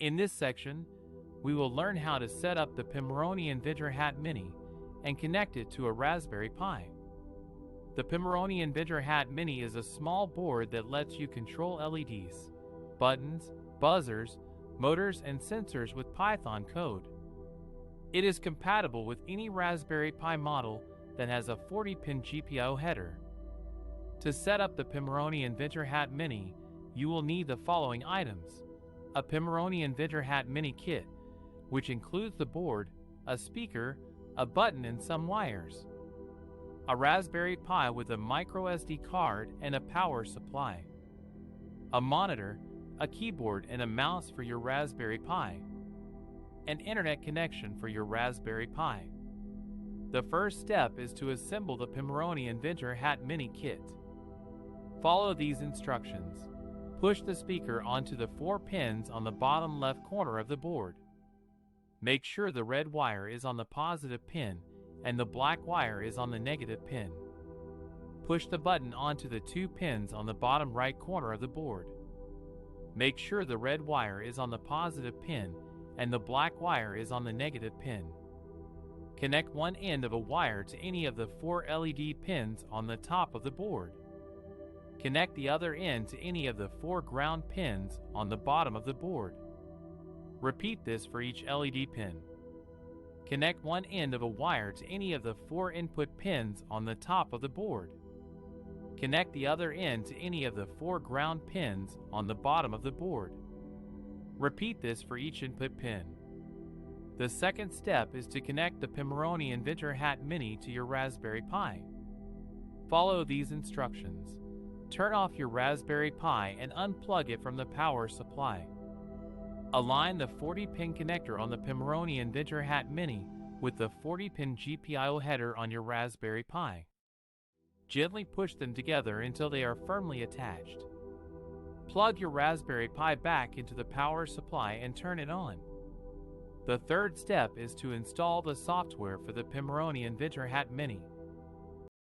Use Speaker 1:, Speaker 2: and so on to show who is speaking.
Speaker 1: In this section, we will learn how to set up the Pimoroni Inventor HAT Mini and connect it to a Raspberry Pi. The Pimoroni Inventor HAT Mini is a small board that lets you control LEDs, buttons, buzzers, motors, and sensors with Python code. It is compatible with any Raspberry Pi model that has a 40-pin GPIO header. To set up the Pimoroni Inventor HAT Mini, you will need the following items: a Pimoroni Inventor HAT Mini kit, which includes the board, a speaker, a button, and some wires. A Raspberry Pi with a microSD card and a power supply. A monitor, a keyboard, and a mouse for your Raspberry Pi. An internet connection for your Raspberry Pi. The first step is to assemble the Pimoroni Inventor HAT Mini kit. Follow these instructions. Push the speaker onto the 4 pins on the bottom left corner of the board. Make sure the red wire is on the positive pin and the black wire is on the negative pin. Push the button onto the 2 pins on the bottom right corner of the board. Make sure the red wire is on the positive pin and the black wire is on the negative pin. Connect one end of a wire to any of the 4 LED pins on the top of the board. Connect the other end to any of the 4 ground pins on the bottom of the board. Repeat this for each LED pin. Connect one end of a wire to any of the 4 input pins on the top of the board. Connect the other end to any of the 4 ground pins on the bottom of the board. Repeat this for each input pin. The second step is to connect the Pimoroni Inventor HAT Mini to your Raspberry Pi. Follow these instructions. Turn off your Raspberry Pi and unplug it from the power supply. Align the 40-pin connector on the Pimoroni Inventor HAT Mini with the 40-pin GPIO header on your Raspberry Pi. Gently push them together until they are firmly attached. Plug your Raspberry Pi back into the power supply and turn it on. The third step is to install the software for the Pimoroni Inventor HAT Mini.